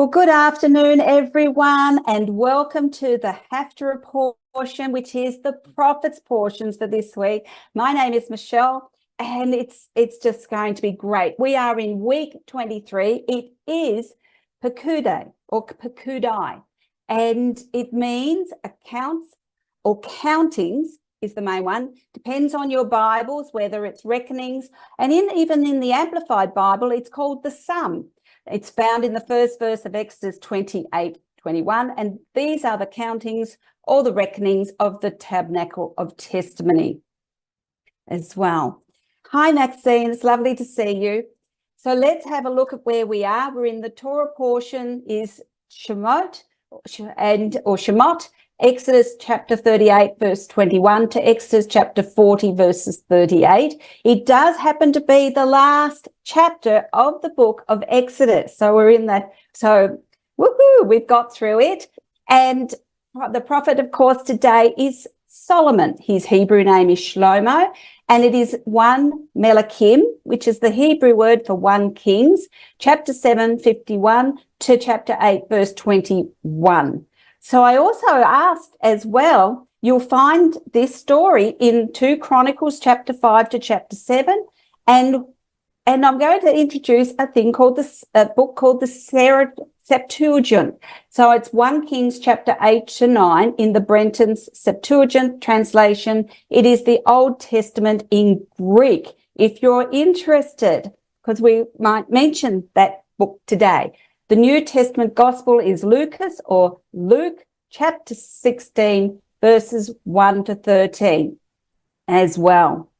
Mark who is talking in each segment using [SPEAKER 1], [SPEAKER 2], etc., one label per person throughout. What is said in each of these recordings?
[SPEAKER 1] Well, good afternoon, everyone, and welcome to the HAFTARAH portion, which is the Prophets portions for this week. My name is Michelle, and it's just going to be great. We are in week 23. It is Pekudai or Pekudai, and it means accounts or countings is the main one. Depends on your Bibles, whether it's reckonings, and even in the Amplified Bible, it's called the sum. It's found in the first verse of Exodus 28:21, and these are the countings or the reckonings of the tabernacle of testimony as well. Hi, Maxine. It's lovely to see you. So let's have a look at where we are. We're in the Torah portion is Shemot, Exodus chapter 38, verse 21 to Exodus chapter 40, verses 38. It does happen to be the last chapter of the book of Exodus. So we're in that. So woohoo, we've got through it. And the prophet, of course, today is Solomon. His Hebrew name is Shlomo, and it is 1 Melachim, which is the Hebrew word for 1 Kings, chapter 7, 51 to chapter 8, verse 21. So I also asked as well, you'll find this story in 2 Chronicles chapter 5 to chapter 7, and I'm going to introduce a thing called a book called the Septuagint. So it's 1 Kings chapter 8 to 9 in the Brenton's Septuagint translation. It is the Old Testament in Greek. If you're interested, because we might mention that book today. The New Testament Gospel is Lucas or Luke chapter 16, verses 1 to 13 as well.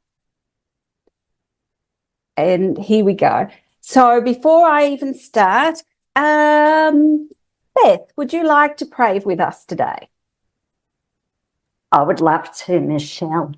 [SPEAKER 1] And here we go. So before I even start, Beth, would you like to pray with us today?
[SPEAKER 2] I would love to, Michelle.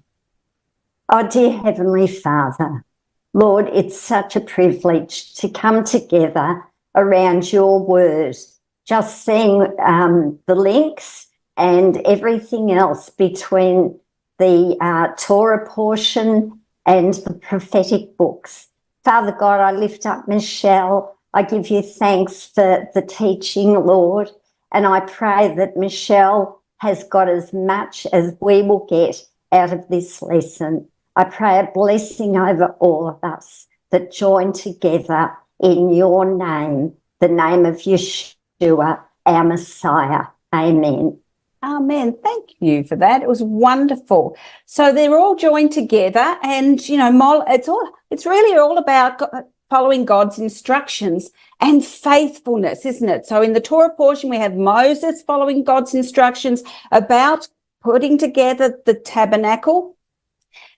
[SPEAKER 2] Oh, dear Heavenly Father, Lord, it's such a privilege to come together around your word, just seeing the links and everything else between the Torah portion and the prophetic books. Father God, I lift up Michelle. I give you thanks for the teaching, Lord, and I pray that Michelle has got as much as we will get out of this lesson. I pray a blessing over all of us that join together in your name, the name of Yeshua, our Messiah. Amen.
[SPEAKER 1] Amen. Thank you for that. It was wonderful. So they're all joined together, and it's really all about following God's instructions and faithfulness, isn't it? So in the Torah portion, we have Moses following God's instructions about putting together the tabernacle.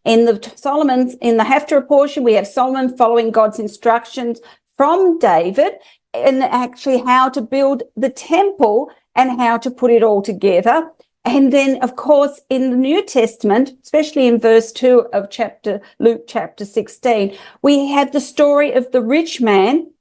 [SPEAKER 1] In the Haftarah portion, we have Solomon following God's instructions from David, and actually how to build the temple and how to put it all together. And then, of course, in the New Testament, especially in verse 2 of Luke chapter 16, we have the story of the rich man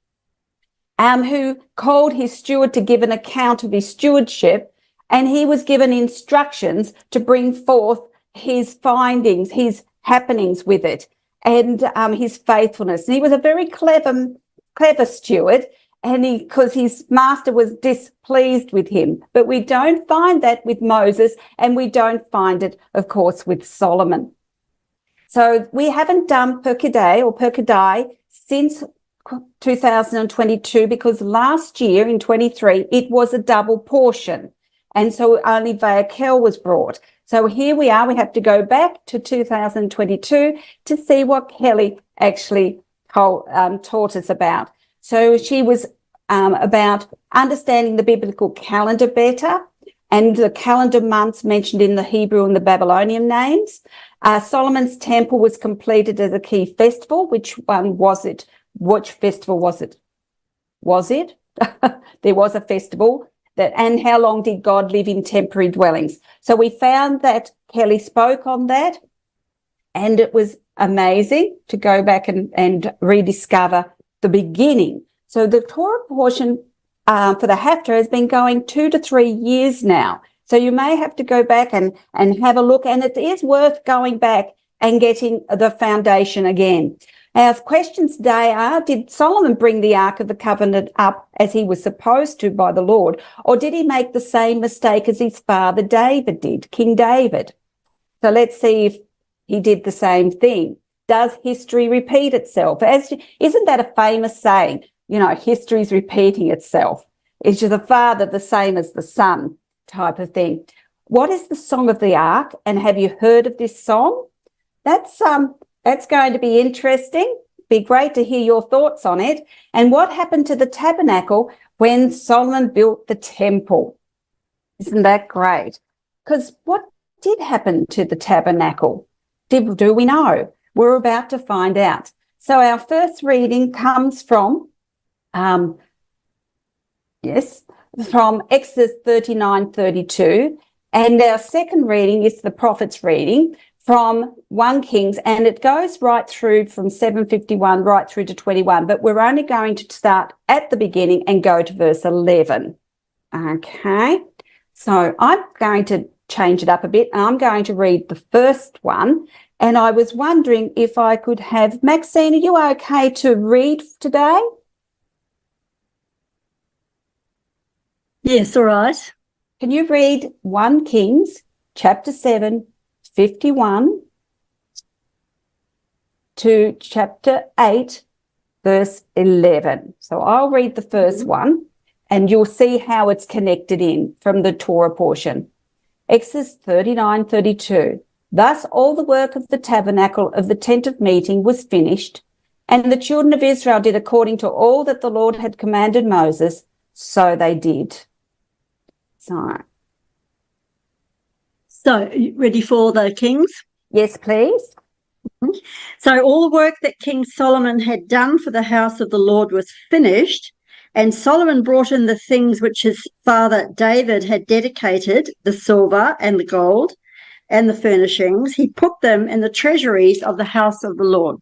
[SPEAKER 1] who called his steward to give an account of his stewardship, and he was given instructions to bring forth his findings, his happenings with it, and his faithfulness. And he was a very clever steward, and because his master was displeased with him. But we don't find that with Moses, and we don't find it, of course, with Solomon. So we haven't done Pekudai since 2022, because last year in 23 it was a double portion, and so only Vayakel was brought. So here we are. We have to go back to 2022 to see what Kelly actually taught us about. So she was about understanding the biblical calendar better and the calendar months mentioned in the Hebrew and the Babylonian names. Solomon's temple was completed as a key festival. Which one was it? Which festival was it? Was it? There was a festival. And how long did God live in temporary dwellings? So we found that Kelly spoke on that, and it was amazing to go back and rediscover the beginning. So the Torah portion for the Haftarah has been going 2 to 3 years now. So you may have to go back and have a look, and it is worth going back and getting the foundation again. Our questions today are, did Solomon bring the Ark of the Covenant up as he was supposed to by the Lord, or did he make the same mistake as his father David did, King David? So let's see if he did the same thing. Does history repeat itself? Isn't that a famous saying? You know, history's repeating itself. Is the father the same as the son type of thing? What is the Song of the Ark, and have you heard of this song? That's going to be interesting. Be great to hear your thoughts on it. And what happened to the tabernacle when Solomon built the temple? Isn't that great? Because what did happen to the tabernacle? Do we know? We're about to find out. So our first reading comes from, from Exodus 39:32. And our second reading is the prophet's reading from 1 Kings, and it goes right through from 7:51 right through to 21, but we're only going to start at the beginning and go to verse 11. Okay, so I'm going to change it up a bit, and I'm going to read the first one, and I was wondering if I could have, Maxine, are you okay to read today?
[SPEAKER 3] Yes, all right.
[SPEAKER 1] Can you read 1 Kings chapter 7, 51 to chapter 8, verse 11. So I'll read the first one and you'll see how it's connected in from the Torah portion. Exodus 39:32. Thus all the work of the tabernacle of the tent of meeting was finished, and the children of Israel did according to all that the Lord had commanded Moses, so they did.
[SPEAKER 3] So, you ready for the Kings?
[SPEAKER 1] Yes, please.
[SPEAKER 3] So all the work that King Solomon had done for the house of the Lord was finished, and Solomon brought in the things which his father David had dedicated, the silver and the gold and the furnishings. He put them in the treasuries of the house of the Lord.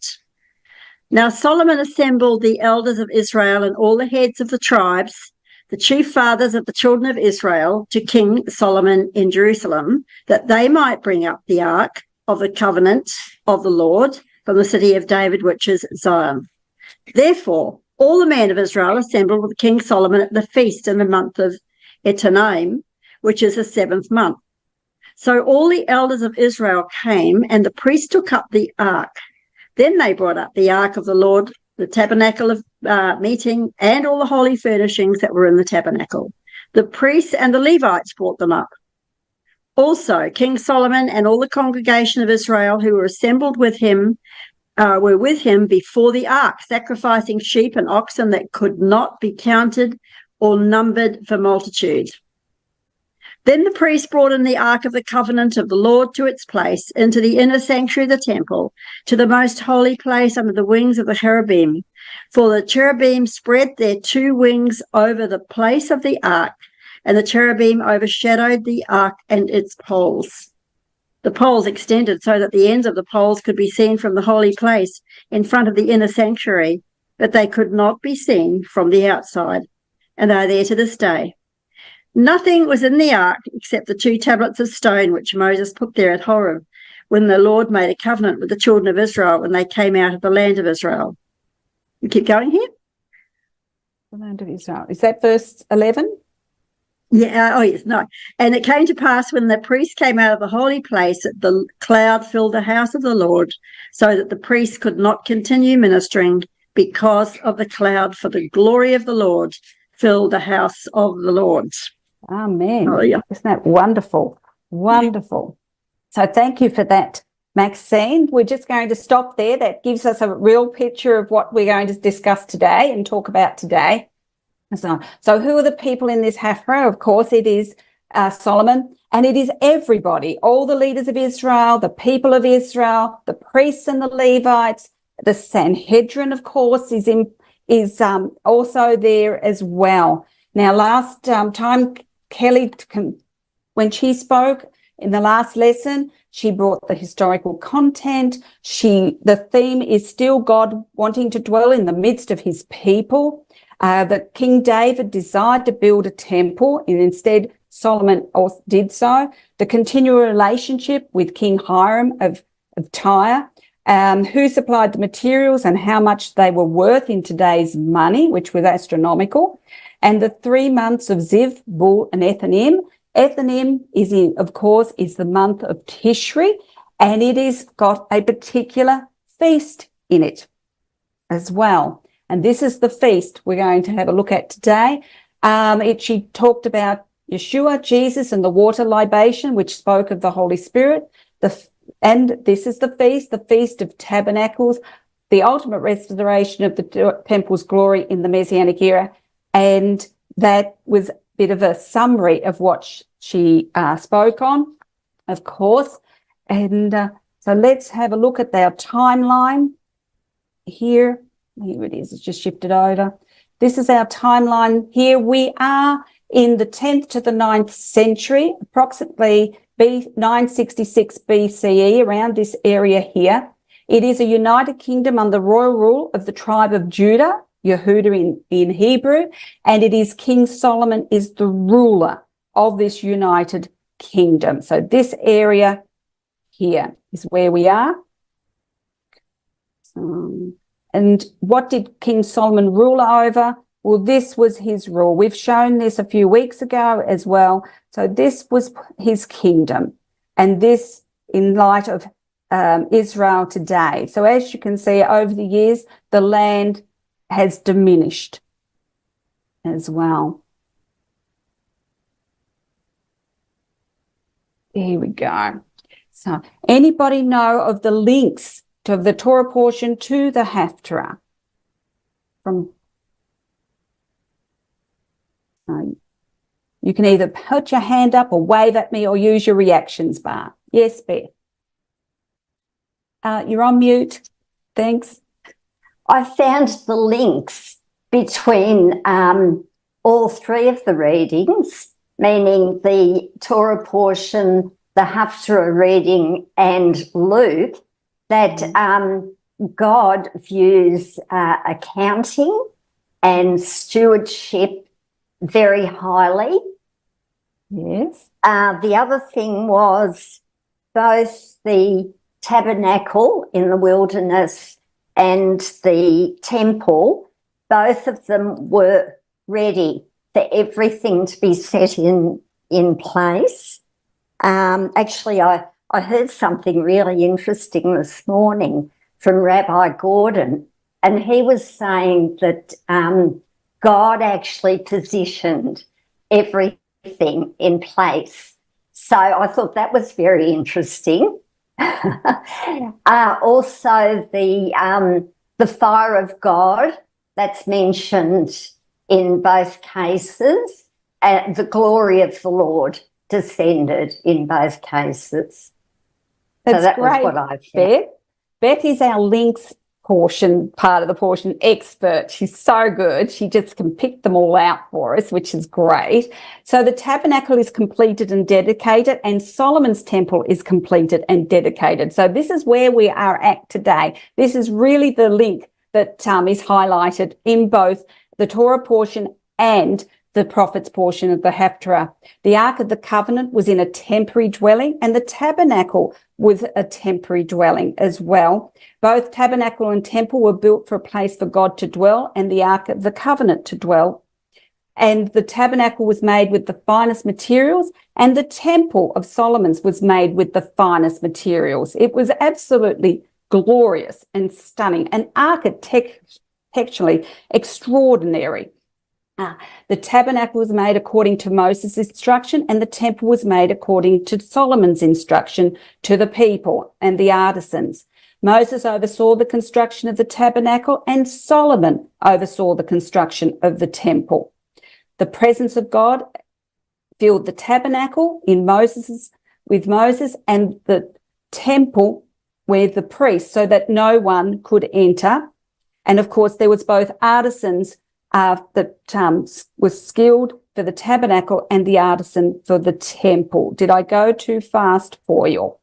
[SPEAKER 3] Now Solomon assembled the elders of Israel and all the heads of the tribes, the chief fathers of the children of Israel, to King Solomon in Jerusalem, that they might bring up the ark of the covenant of the Lord from the city of David, which is Zion. Therefore, all the men of Israel assembled with King Solomon at the feast in the month of Etanaim, which is the 7th month. So all the elders of Israel came, and the priests took up the ark. Then they brought up the ark of the Lord, the tabernacle of meeting, and all the holy furnishings that were in the tabernacle. The priests and the Levites brought them up. Also, King Solomon and all the congregation of Israel who were assembled with him were with him before the ark, sacrificing sheep and oxen that could not be counted or numbered for multitude. Then the priest brought in the ark of the covenant of the Lord to its place, into the inner sanctuary of the temple, to the most holy place under the wings of the cherubim. For the cherubim spread their two wings over the place of the ark, and the cherubim overshadowed the ark and its poles. The poles extended so that the ends of the poles could be seen from the holy place in front of the inner sanctuary, but they could not be seen from the outside, and they are there to this day. Nothing was in the ark except the 2 tablets of stone which Moses put there at Horeb, when the Lord made a covenant with the children of Israel when they came out of the land of Israel. You keep going here?
[SPEAKER 1] The land of Israel. Is that verse 11?
[SPEAKER 3] Yeah, oh yes, no. And it came to pass when the priest came out of the holy place that the cloud filled the house of the Lord, so that the priests could not continue ministering because of the cloud, for the glory of the Lord filled the house of the Lord.
[SPEAKER 1] Amen.
[SPEAKER 3] Oh, yeah.
[SPEAKER 1] Isn't that wonderful? Wonderful. So thank you for that, Maxine. We're just going to stop there. That gives us a real picture of what we're going to discuss today and talk about today. So who are the people in this HAFTARAH? Of course, it is Solomon, and it is everybody, all the leaders of Israel, the people of Israel, the priests and the Levites. The Sanhedrin, of course, is also there as well. Now, last time Kelly, when she spoke in the last lesson, she brought the historical content. The theme is still God wanting to dwell in the midst of his people. That King David desired to build a temple, and instead Solomon also did so. The continual relationship with King Hiram of Tyre, who supplied the materials and how much they were worth in today's money, which was astronomical, and the 3 months of Ziv, Bul, and Ethanim. Ethanim is, of course, the month of Tishri, and it is got a particular feast in it as well. And this is the feast we're going to have a look at today. She talked about Yeshua, Jesus, and the water libation, which spoke of the Holy Spirit. And this is the Feast of Tabernacles, the ultimate restoration of the temple's glory in the Messianic era. And that was a bit of a summary of what she spoke on, of course. And so let's have a look at our timeline here. Here it is. It's just shifted over. This is our timeline here. We are in the 10th to the 9th century, approximately 966 BCE, around this area here. It is a united kingdom under royal rule of the tribe of Judah, Yehuda in Hebrew, and it is King Solomon is the ruler of this united kingdom. So this area here is where we are. And what did King Solomon rule over? Well, this was his rule. We've shown this a few weeks ago as well. So this was his kingdom, and this in light of Israel today. So as you can see, over the years, the land has diminished as well. Here we go. So anybody know of the links to the Torah portion to the Haftarah? You can either put your hand up or wave at me or use your reactions bar. Yes, Beth. You're on mute. Thanks.
[SPEAKER 2] I found the links between all three of the readings, meaning the Torah portion, the Haftarah reading, and Luke, that God views accounting and stewardship very highly.
[SPEAKER 1] Yes.
[SPEAKER 2] The other thing was both the tabernacle in the wilderness and the temple, both of them were ready for everything to be set in place. Actually, I heard something really interesting this morning from Rabbi Gordon, and he was saying that God actually positioned everything in place. So I thought that was very interesting. Also, the fire of God, that's mentioned in both cases. The glory of the Lord descended in both cases.
[SPEAKER 1] That's
[SPEAKER 2] so that
[SPEAKER 1] great,
[SPEAKER 2] was what I found.
[SPEAKER 1] Beth. Beth is our links part of the portion expert. She's so good. She just can pick them all out for us, which is great. So the tabernacle is completed and dedicated, and Solomon's temple is completed and dedicated. So this is where we are at today. This is really the link that is highlighted in both the Torah portion and the prophets portion of the Haftarah. The Ark of the Covenant was in a temporary dwelling, and the tabernacle was a temporary dwelling as well. Both tabernacle and temple were built for a place for God to dwell and the Ark of the Covenant to dwell. And the tabernacle was made with the finest materials, and the temple of Solomon's was made with the finest materials. It was absolutely glorious and stunning and architecturally extraordinary. The tabernacle was made according to Moses' instruction, and the temple was made according to Solomon's instruction to the people and the artisans. Moses oversaw the construction of the tabernacle, and Solomon oversaw the construction of the temple. The presence of God filled the tabernacle with Moses, and the temple with the priests, so that no one could enter. And of course, there was both artisans that was skilled for the tabernacle and the artisan for the temple. Did I go too fast for you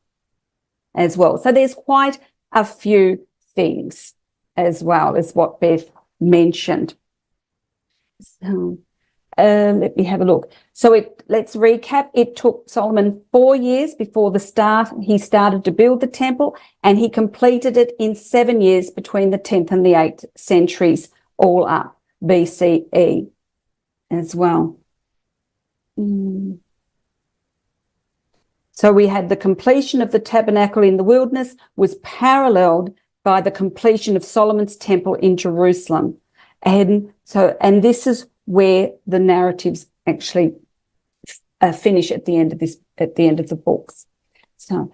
[SPEAKER 1] as well? So there's quite a few things as well as what Beth mentioned. So, Let me have a look. So let's recap. It took Solomon 4 years before he started to build the temple, and he completed it in 7 years between the 10th and the 8th centuries, all up, BCE as well. So we had the completion of the tabernacle in the wilderness was paralleled by the completion of Solomon's temple in Jerusalem. And this is where the narratives actually finish at the end of the books. So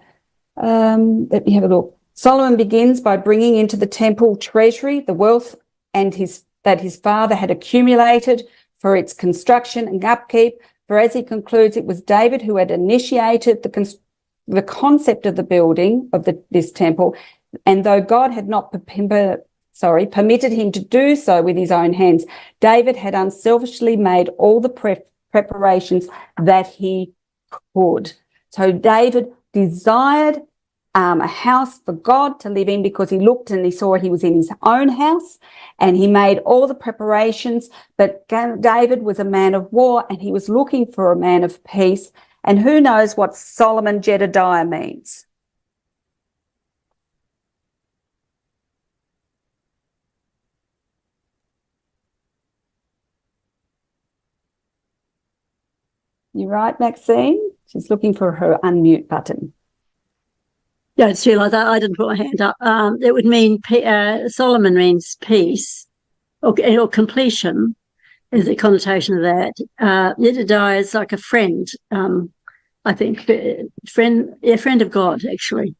[SPEAKER 1] let me have a look. Solomon begins by bringing into the temple treasury the wealth that his father had accumulated for its construction and upkeep. For as he concludes, it was David who had initiated the concept of the building of this temple, and though God had not permitted him to do so with his own hands, David had unselfishly made all the preparations that he could. So David desired a house for God to live in because he looked and he saw he was in his own house, and he made all the preparations. But David was a man of war, and he was looking for a man of peace. And who knows what Solomon Jedediah means? You right, Maxine? She's looking for her unmute button.
[SPEAKER 3] Don't realise that I didn't put my hand up. It would mean Solomon means peace or completion is the connotation of that. Jedediah is like a friend, I think. Friend of God, actually.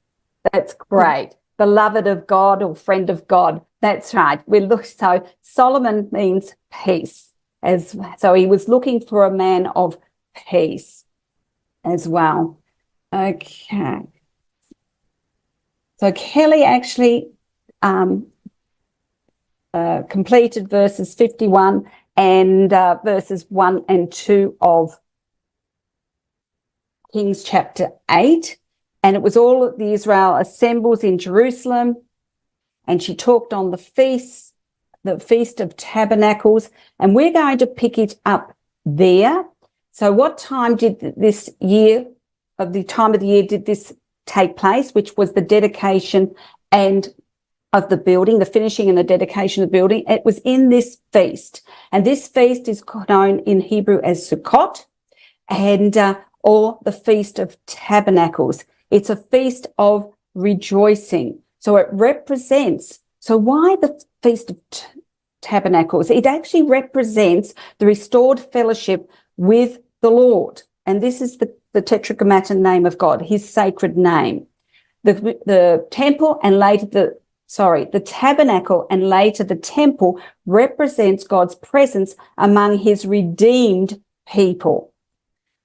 [SPEAKER 1] That's great. Beloved of God or friend of God. That's right. So Solomon means peace. So he was looking for a man of peace as well. Okay. So Kelly actually completed verses 51 and verses 1 and 2 of Kings chapter 8. And it was all of the Israel assembles in Jerusalem. And she talked on the Feast of Tabernacles. And we're going to pick it up there. So what time did the time of the year did this take place, which was the dedication of the building, the finishing and the dedication of the building? It was in this feast. And this feast is known in Hebrew as Sukkot, or the Feast of Tabernacles. It's a feast of rejoicing. So it represents, so why the Feast of Tabernacles? It actually represents the restored fellowship with the Lord. And this is the tetragrammaton name of God, his sacred name. The temple and later the tabernacle and later the temple represents God's presence among his redeemed people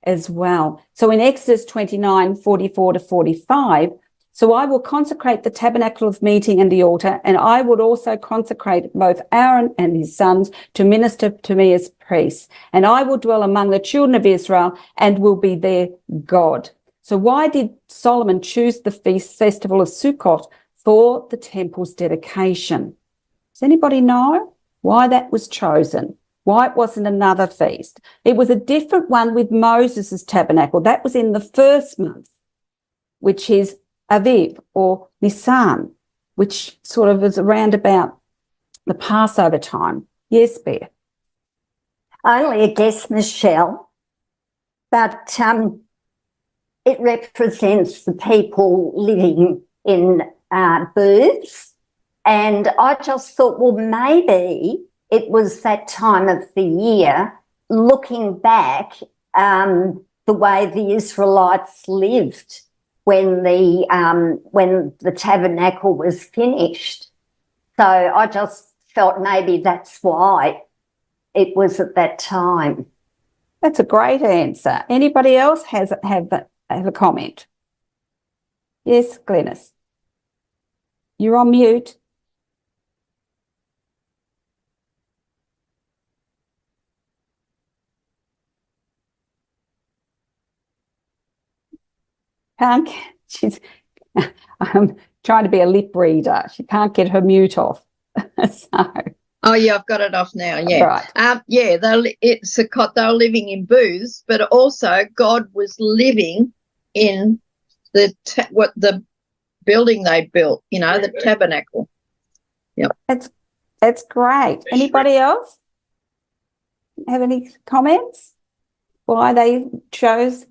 [SPEAKER 1] as well. So in Exodus 29:44-45, so I will consecrate the tabernacle of meeting and the altar, and I would also consecrate both Aaron and his sons to minister to me as priests. And I will dwell among the children of Israel and will be their God. So why did Solomon choose the festival of Sukkot for the temple's dedication? Does anybody know why that was chosen? Why it wasn't another feast? It was a different one with Moses' tabernacle. That was in the first month, which is Aviv or Nisan, which sort of is around about the Passover time. Yes, Bear?
[SPEAKER 2] Only a guess, Michelle, but it represents the people living in booths. And I just thought, well, maybe it was that time of the year, looking back, the way the Israelites lived when the tabernacle was finished. So I just felt maybe that's why it was at that time.
[SPEAKER 1] That's a great answer. Anybody else have a comment? Yes, Glenys. You're on mute. I'm trying to be a lip reader. She can't get her mute off. So
[SPEAKER 4] Oh yeah, I've got it off now. Yeah,
[SPEAKER 1] Right.
[SPEAKER 4] yeah. They were living in booths, but also God was living in the building they built. You know, the tabernacle. Yep.
[SPEAKER 1] That's great. Anybody else have any comments? Why they chose?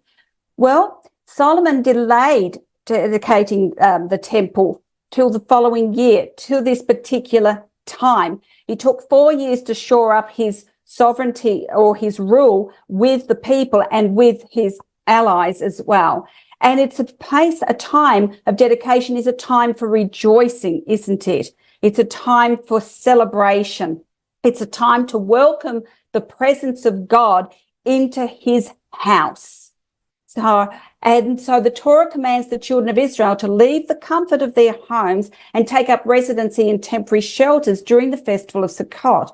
[SPEAKER 1] Well, Solomon delayed dedicating the temple till the following year, till this particular time. It took 4 years to shore up his sovereignty or his rule with the people and with his allies as well. And it's a time of dedication is a time for rejoicing, isn't it? It's a time for celebration. It's a time to welcome the presence of God into his house. So the Torah commands the children of Israel to leave the comfort of their homes and take up residency in temporary shelters during the festival of Sukkot.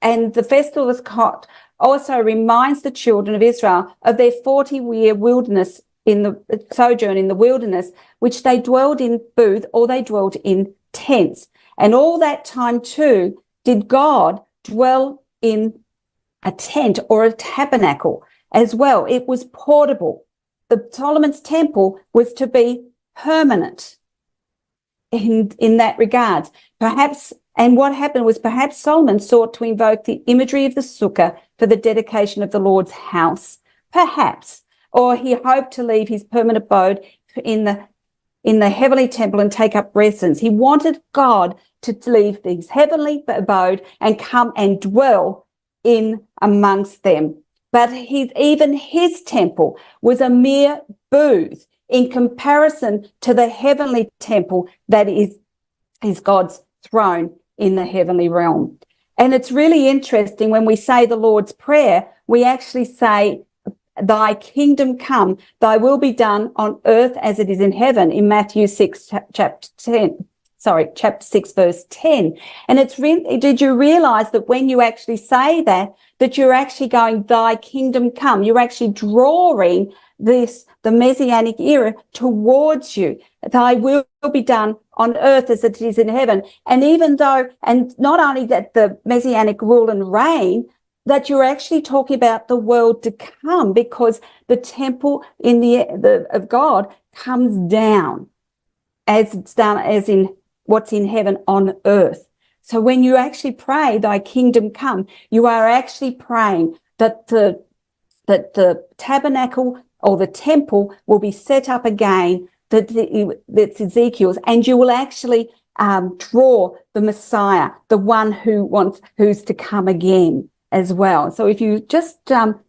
[SPEAKER 1] And the festival of Sukkot also reminds the children of Israel of their 40-year wilderness in the sojourn in the wilderness, which they dwelled in booth or they dwelled in tents. And all that time too, did God dwell in a tent or a tabernacle as well. It was portable. The Solomon's temple was to be permanent in that regards. Perhaps, and what happened was perhaps Solomon sought to invoke the imagery of the sukkah for the dedication of the Lord's house. Perhaps, or he hoped to leave his permanent abode in the heavenly temple and take up residence. He wanted God to leave his heavenly abode and come and dwell in amongst them. But even his temple was a mere booth in comparison to the heavenly temple that is God's throne in the heavenly realm. And it's really interesting when we say the Lord's Prayer, we actually say, thy kingdom come, thy will be done on earth as it is in heaven, in Matthew 6, chapter 6, verse 10. And it's really, did you realize that when you actually say that you're actually going, thy kingdom come, you're actually drawing the Messianic era towards you. Thy will be done on earth as it is in heaven. And even though, and not only that the Messianic rule and reign, that you're actually talking about the world to come, because the temple of God comes down as it's done as in what's in heaven on earth. So when you actually pray, thy kingdom come, you are actually praying that the tabernacle or the temple will be set up again, that's Ezekiel's, and you will actually draw the Messiah, the one who's to come again as well. So if you just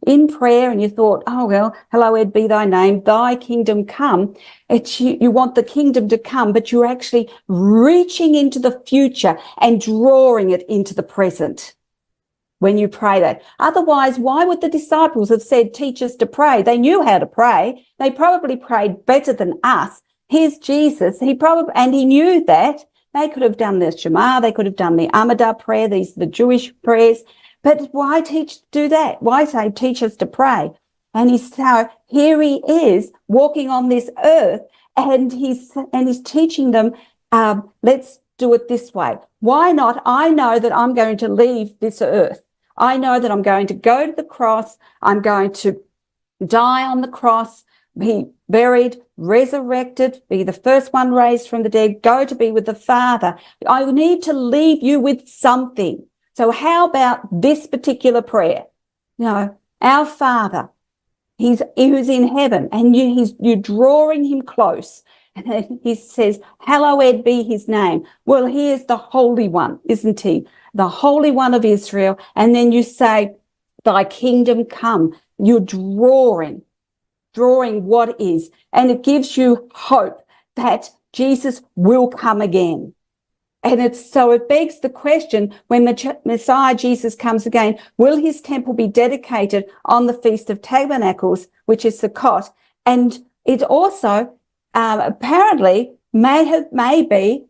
[SPEAKER 1] in prayer and you thought, oh, well, hallowed be thy name, thy kingdom come, you want the kingdom to come, but you're actually reaching into the future and drawing it into the present when you pray that. Otherwise, why would the disciples have said, teach us to pray? They knew how to pray. They probably prayed better than us. Here's Jesus. He knew that. They could have done the Shema. They could have done the Amidah prayer. These are the Jewish prayers. But why do that? Why say, teach us to pray? And here he is walking on this earth, and he's teaching them, let's do it this way. Why not? I know that I'm going to leave this earth. I know that I'm going to go to the cross. I'm going to die on the cross, be buried, resurrected, be the first one raised from the dead, go to be with the Father. I need to leave you with something. So how about this particular prayer? Our Father, who's in heaven, and you're drawing him close. And then he says, hallowed be his name. Well, he is the Holy One, isn't he? The Holy One of Israel. And then you say, thy kingdom come. You're drawing what is. And it gives you hope that Jesus will come again. And it begs the question, when the Messiah Jesus comes again, will his temple be dedicated on the Feast of Tabernacles, which is Sukkot? And it also apparently may be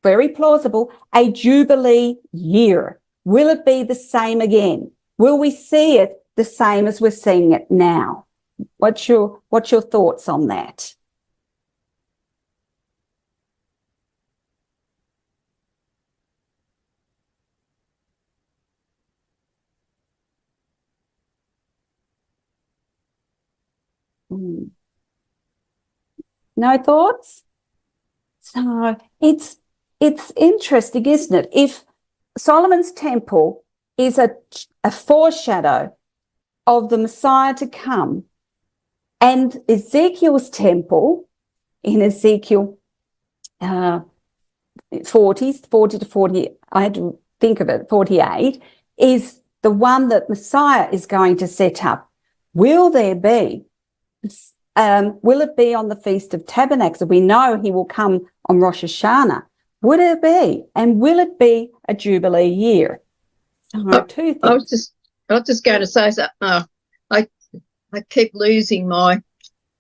[SPEAKER 1] very plausible, a Jubilee year. Will it be the same again? Will we see it the same as we're seeing it now? What's your thoughts on that? Mm. No thoughts? So it's interesting, isn't it? If Solomon's temple is a foreshadow of the Messiah to come, and Ezekiel's temple in Ezekiel 40 to 40, I had to think of it, 48, is the one that Messiah is going to set up. Will it be on the Feast of Tabernacles? We know he will come on Rosh Hashanah. Would it be? And will it be a Jubilee year? So, two things.
[SPEAKER 4] I was just going to say so. I keep losing the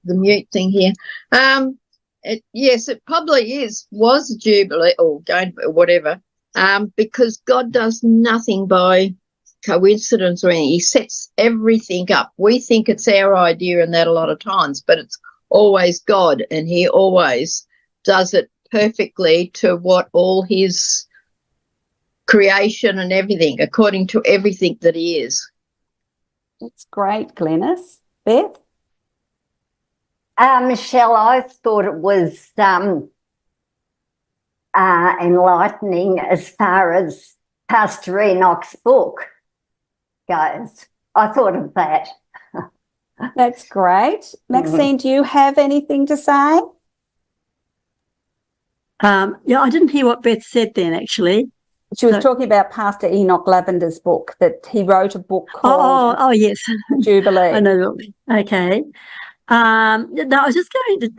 [SPEAKER 4] mute thing here. Yes, it probably was a Jubilee or going to whatever. Because God does nothing by coincidence or anything. He sets everything up. We think it's our idea and that a lot of times, but it's always God, and he always does it perfectly to what all his creation and everything, according to everything that he is.
[SPEAKER 1] That's great, Glenys. Beth?
[SPEAKER 2] Michelle, I thought it was enlightening as far as Pastor Enoch's book goes. I thought of that.
[SPEAKER 1] That's great. Maxine, do you have anything to say?
[SPEAKER 3] Yeah, I didn't hear what Beth said then, actually.
[SPEAKER 1] She was talking about Pastor Enoch Lavender's book, that he wrote a book called
[SPEAKER 3] Oh, yes.
[SPEAKER 1] Jubilee.
[SPEAKER 3] I know. Okay. No, I was just going to,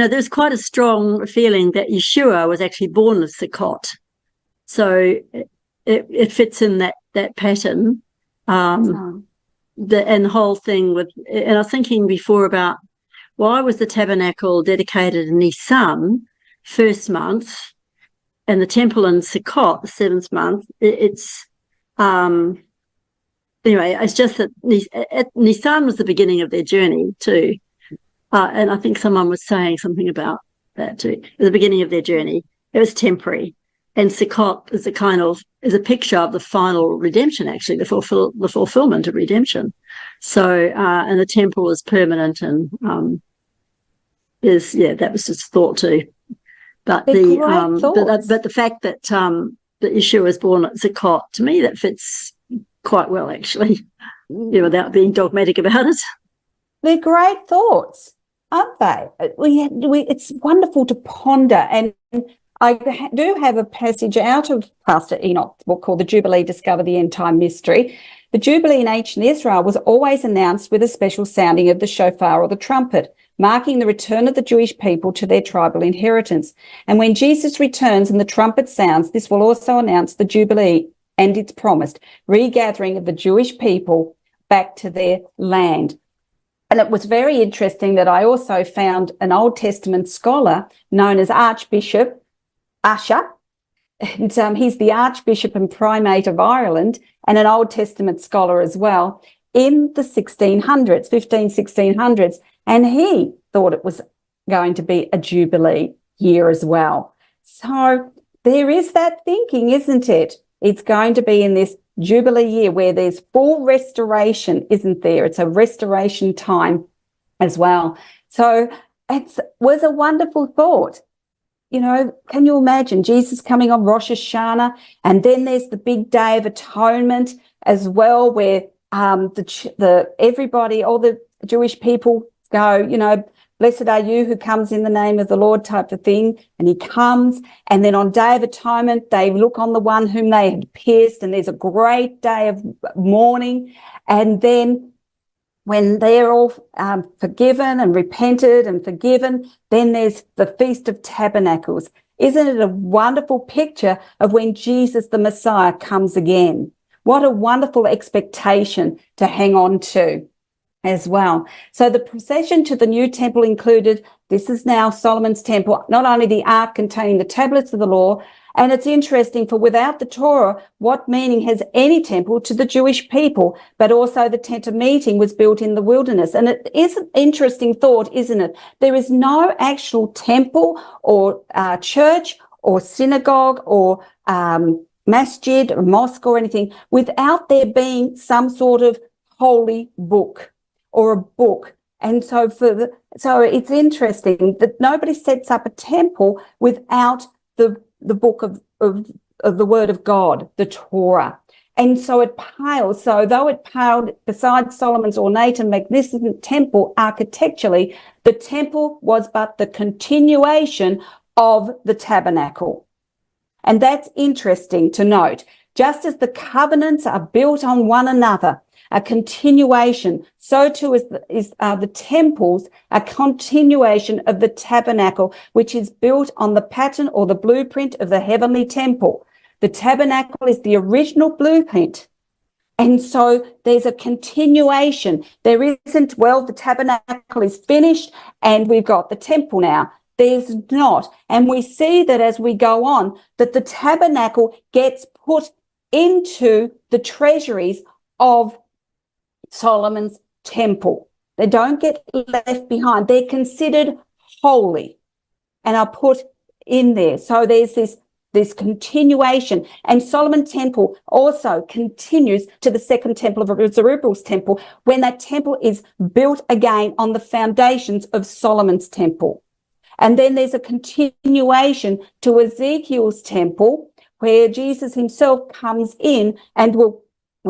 [SPEAKER 3] there's quite a strong feeling that Yeshua was actually born of Sukkot. So it fits in that pattern. And the whole thing and I was thinking before about why was the tabernacle dedicated in Nisan, first month, and the temple in Sukkot, the seventh month. Anyway, it's just that Nisan was the beginning of their journey too. And I think someone was saying something about that too. At the beginning of their journey, it was temporary. And Sukkot is a picture of the final redemption, actually, the fulfillment of redemption. So, and the temple was permanent, and that was just thought too. But the fact that Yeshua was born at Sukkot, to me, that fits quite well, actually, without being dogmatic about it.
[SPEAKER 1] They're great thoughts, aren't they? It's wonderful to ponder, and I do have a passage out of Pastor Enoch's book called The Jubilee, Discover the End Time Mystery. The Jubilee in ancient Israel was always announced with a special sounding of the shofar or the trumpet, marking the return of the Jewish people to their tribal inheritance. And when Jesus returns and the trumpet sounds, this will also announce the Jubilee and its promised regathering of the Jewish people back to their land. And it was very interesting that I also found an Old Testament scholar known as Archbishop Usher, and he's the Archbishop and Primate of Ireland, and an Old Testament scholar as well, in the 1600s, and he thought it was going to be a Jubilee year as well. So there is that thinking, isn't it? It's going to be in this Jubilee year where there's full restoration, isn't there? It's a restoration time as well. So it was a wonderful thought. Can you imagine Jesus coming on Rosh Hashanah, and then there's the big Day of Atonement as well, where everybody, all the Jewish people go, blessed are you who comes in the name of the Lord type of thing, and he comes, and then on Day of Atonement they look on the one whom they had pierced, and there's a great day of mourning, and then when they're all forgiven and repented and forgiven, then there's the Feast of Tabernacles. Isn't it a wonderful picture of when Jesus the Messiah comes again? What a wonderful expectation to hang on to as well. So the procession to the new temple included, this is now Solomon's temple, not only the ark containing the tablets of the law, and it's interesting, for without the Torah, what meaning has any temple to the Jewish people? But also the tent of meeting was built in the wilderness. And it is an interesting thought, isn't it? There is no actual temple or church or synagogue or masjid or mosque or anything without there being some sort of holy book or a book And so so it's interesting that nobody sets up a temple without the book of the word of God, the Torah. And so it pales. So though it paled beside Solomon's ornate and magnificent temple architecturally, the temple was but the continuation of the tabernacle. And that's interesting to note. Just as the covenants are built on one another, a continuation, so too is the temples, a continuation of the tabernacle, which is built on the pattern or the blueprint of the heavenly temple. The tabernacle is the original blueprint. And so there's a continuation. There isn't, well, the tabernacle is finished and we've got the temple now. There's not. And we see that as we go on, that the tabernacle gets put into the treasuries of Solomon's temple. They don't get left behind. They're considered holy and are put in there. So there's this continuation. And Solomon's temple also continues to the second temple of Zerubbabel's temple, when that temple is built again on the foundations of Solomon's temple. And then there's a continuation to Ezekiel's temple, where Jesus himself comes in and will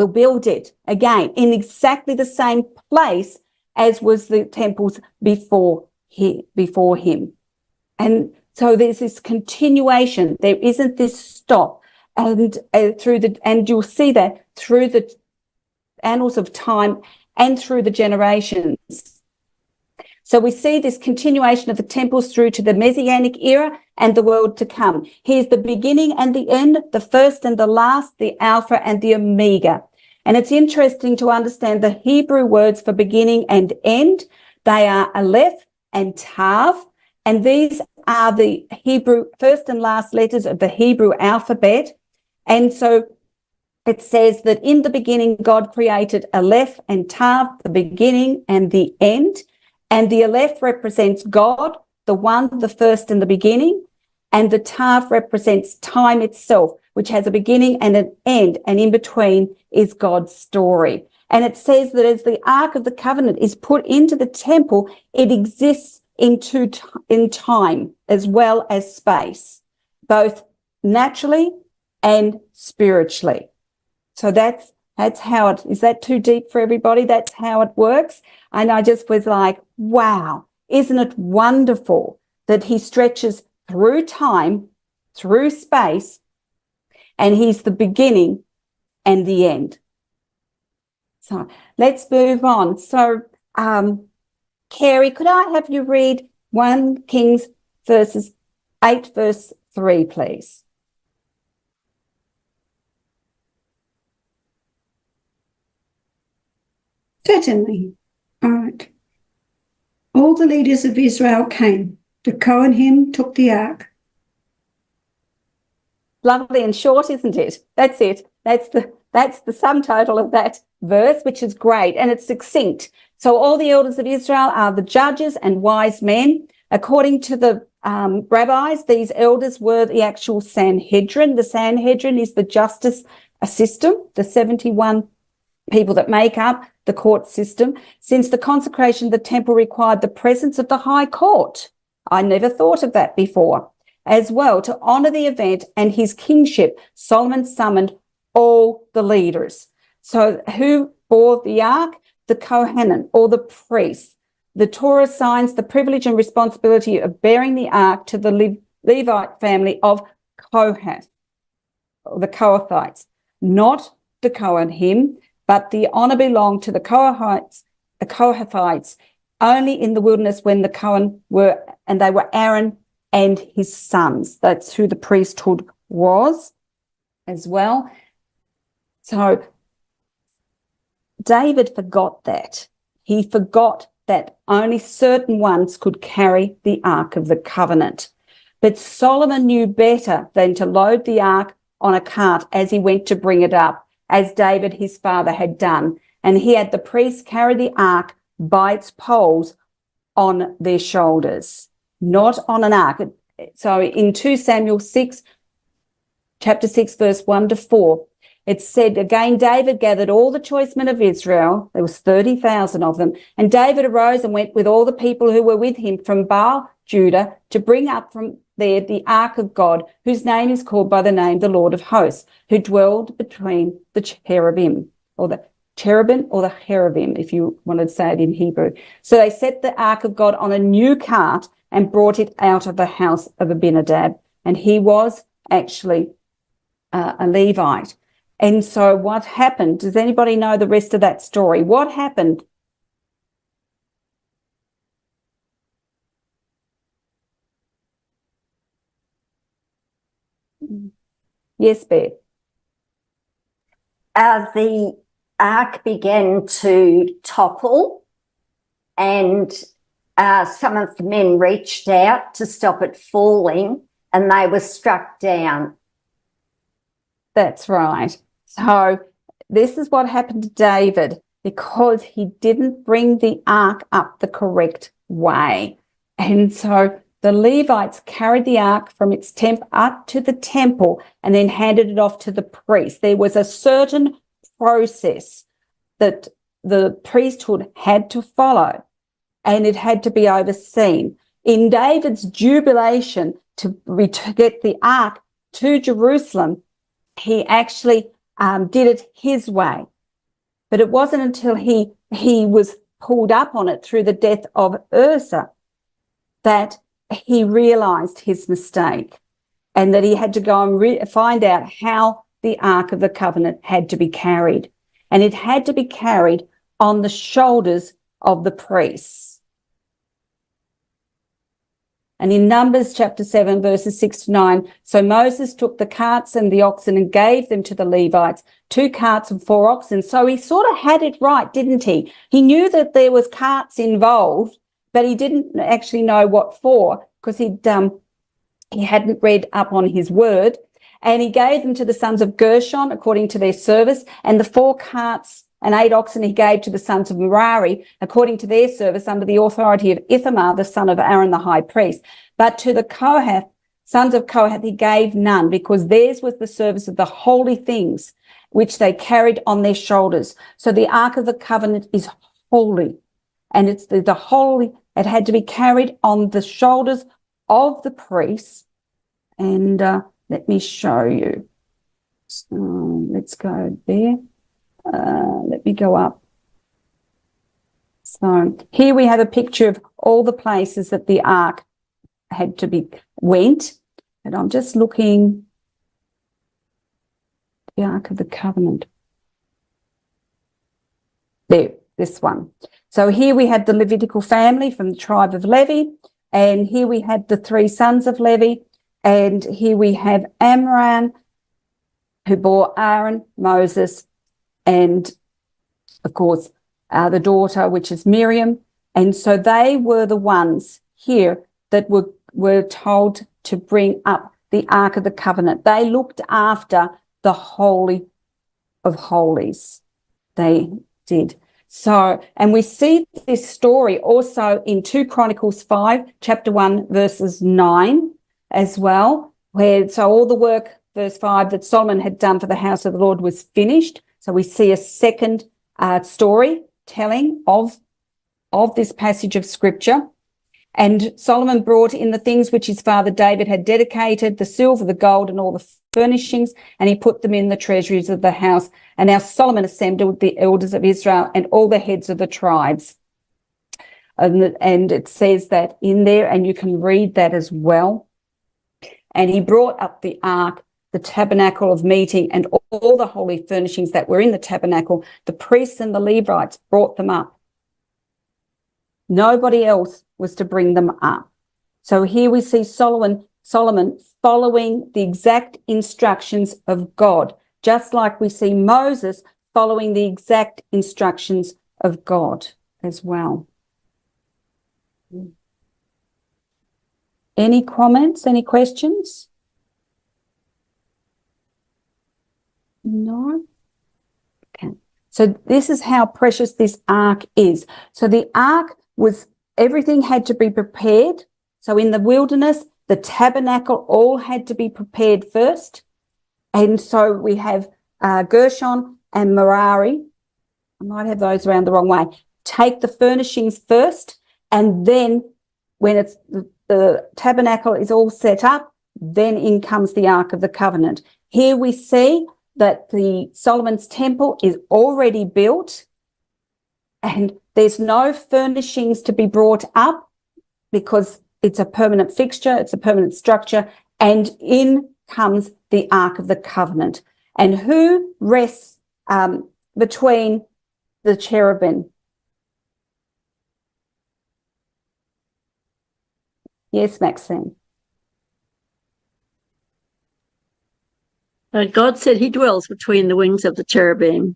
[SPEAKER 1] build it again in exactly the same place as was the temples before him. And so there's this continuation. There isn't this stop. And you'll see that through the annals of time and through the generations. So we see this continuation of the temples through to the Messianic era and the world to come. He is the beginning and the end, the first and the last, the Alpha and the Omega. And it's interesting to understand the Hebrew words for beginning and end. They are Aleph and Tav, and these are the Hebrew first and last letters of the Hebrew alphabet. And so it says that in the beginning, God created Aleph and Tav, the beginning and the end. And the Aleph represents God, the one, the first and the beginning. And the Tav represents time itself, which has a beginning and an end. And in between is God's story. And it says that as the Ark of the Covenant is put into the temple, it exists in time as well as space, both naturally and spiritually. So that's how it is. That too deep for everybody? That's how it works. And I just was like, wow, isn't it wonderful that he stretches through time, through space, and he's the beginning and the end. So let's move on. So, Carrie, could I have you read 1 Kings 8 verse 3, please?
[SPEAKER 5] Certainly. All right. All the leaders of Israel came. The Kohanim took the ark.
[SPEAKER 1] Lovely and short, isn't it? That's it. That's the sum total of that verse, which is great, and it's succinct. So all the elders of Israel are the judges and wise men. According to the rabbis, these elders were the actual Sanhedrin. The Sanhedrin is the justice system, the 71 people that make up the court system. Since the consecration of the temple required the presence of the high court. I never thought of that before. As well, to honour the event and his kingship, Solomon summoned all the leaders. So who bore the ark? The Kohanim, or the priests. The Torah assigns the privilege and responsibility of bearing the ark to the Levite family of Kohath, or the Kohathites, not the Kohanim, but the honour belonged to the Kohathites only in the wilderness when the Kohen were, and they were Aaron and his sons. That's who the priesthood was as well. So David forgot that. He forgot that only certain ones could carry the Ark of the Covenant. But Solomon knew better than to load the Ark on a cart as he went to bring it up, as David, his father, had done. And he had the priests carry the Ark by its poles on their shoulders, not on an ark. So in 2 Samuel 6, chapter 6, verse 1 to 4, it said, again, David gathered all the choice men of Israel. There was 30,000 of them. And David arose and went with all the people who were with him from Baal, Judah, to bring up from there the ark of God, whose name is called by the name the Lord of hosts, who dwelled between the cherubim, or the cherubim or the cherubim, if you wanted to say it in Hebrew. So they set the ark of God on a new cart and brought it out of the house of Abinadab. And he was actually a Levite. And so what happened? Does anybody know the rest of that story? What happened? Yes, Beth.
[SPEAKER 2] The ark began to topple, and some of the men reached out to stop it falling, and they were struck down.
[SPEAKER 1] That's right. So this is what happened to David, because he didn't bring the ark up the correct way. And so the Levites carried the ark from its up to the temple and then handed it off to the priest. There was a certain process that the priesthood had to follow, and it had to be overseen. In David's jubilation to get the ark to Jerusalem, he actually did it his way. But it wasn't until he was pulled up on it through the death of Uzzah that he realized his mistake, and that he had to go and find out how the Ark of the Covenant had to be carried. And it had to be carried on the shoulders of the priests. And in Numbers chapter 7, verses 6 to 9, so Moses took the carts and the oxen and gave them to the Levites, 2 carts and 4 oxen. So he sort of had it right, didn't he? He knew that there was carts involved, but he didn't actually know what for, because he hadn't read up on his word. And he gave them to the sons of Gershon according to their service, and the 4 carts and 8 oxen he gave to the sons of Merari according to their service under the authority of Ithamar, the son of Aaron the high priest. But to the sons of Kohath he gave none, because theirs was the service of the holy things which they carried on their shoulders. So the Ark of the Covenant is holy. And it's the holy, it had to be carried on the shoulders of the priests. And let me show you. So, let's go there. Let me go up. So here we have a picture of all the places that the ark had to went. And I'm just looking. The Ark of the Covenant. There, this one. So here we had the Levitical family from the tribe of Levi, and here we had the 3 sons of Levi, and here we have Amram, who bore Aaron, Moses, and of course the daughter, which is Miriam. And so they were the ones here that were told to bring up the Ark of the Covenant. They looked after the Holy of Holies. They did. So, and we see this story also in 2 Chronicles 5, chapter 1, verses 9 as well, where so all the work, verse 5, that Solomon had done for the house of the Lord was finished. So we see a second story telling of this passage of scripture. And Solomon brought in the things which his father David had dedicated, the silver, the gold, and all the furnishings, and he put them in the treasuries of the house. And now Solomon assembled the elders of Israel and all the heads of the tribes. And it says that in there, and you can read that as well. And he brought up the ark, the tabernacle of meeting, and all the holy furnishings that were in the tabernacle. The priests and the Levites brought them up. Nobody else was to bring them up. So here we see Solomon following the exact instructions of God, just like we see Moses following the exact instructions of God as well. Any comments? Any questions? No? Okay. So this is how precious this ark is. So the ark was, everything had to be prepared. So in the wilderness, the tabernacle all had to be prepared first. And so we have Gershon and Merari, I might have those around the wrong way, take the furnishings first, and then when it's the tabernacle is all set up, then in comes the Ark of the Covenant. Here we see that the Solomon's temple is already built and there's no furnishings to be brought up because it's a permanent fixture, it's a permanent structure, and in comes the Ark of the Covenant. And who rests between the cherubim? Yes, Maxine.
[SPEAKER 3] God said he dwells between the wings of the cherubim.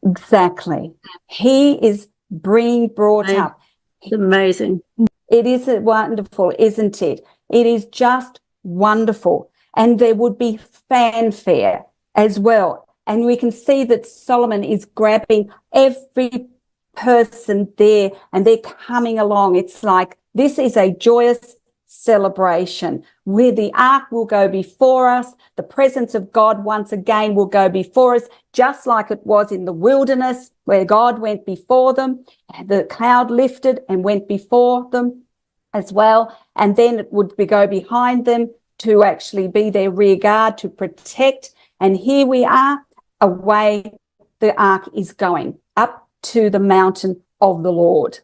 [SPEAKER 1] Exactly. He is being brought up.
[SPEAKER 3] It's amazing.
[SPEAKER 1] It is wonderful, isn't it? It is just wonderful. And there would be fanfare as well. And we can see that Solomon is grabbing every person there and they're coming along. It's like this is a joyous celebration where the ark will go before us. The presence of God once again will go before us, just like it was in the wilderness where God went before them. The cloud lifted and went before them as well. And then it would go behind them to actually be their rear guard to protect. And here we are, away the ark is going up to the mountain of the Lord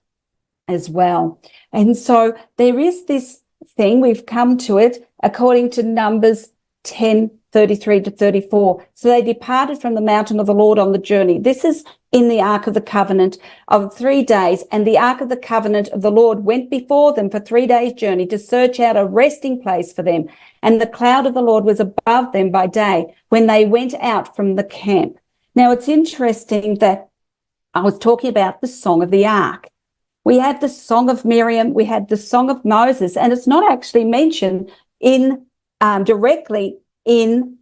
[SPEAKER 1] as well. And so there is this thing, we've come to it according to Numbers 10:33-34. So they departed from the mountain of the Lord on the journey. This is in the Ark of the Covenant of 3 days. And the Ark of the Covenant of the Lord went before them for 3 days' journey to search out a resting place for them. And the cloud of the Lord was above them by day when they went out from the camp. Now, it's interesting that I was talking about the Song of the Ark. We had the Song of Miriam, we had the Song of Moses, and it's not actually mentioned in directly in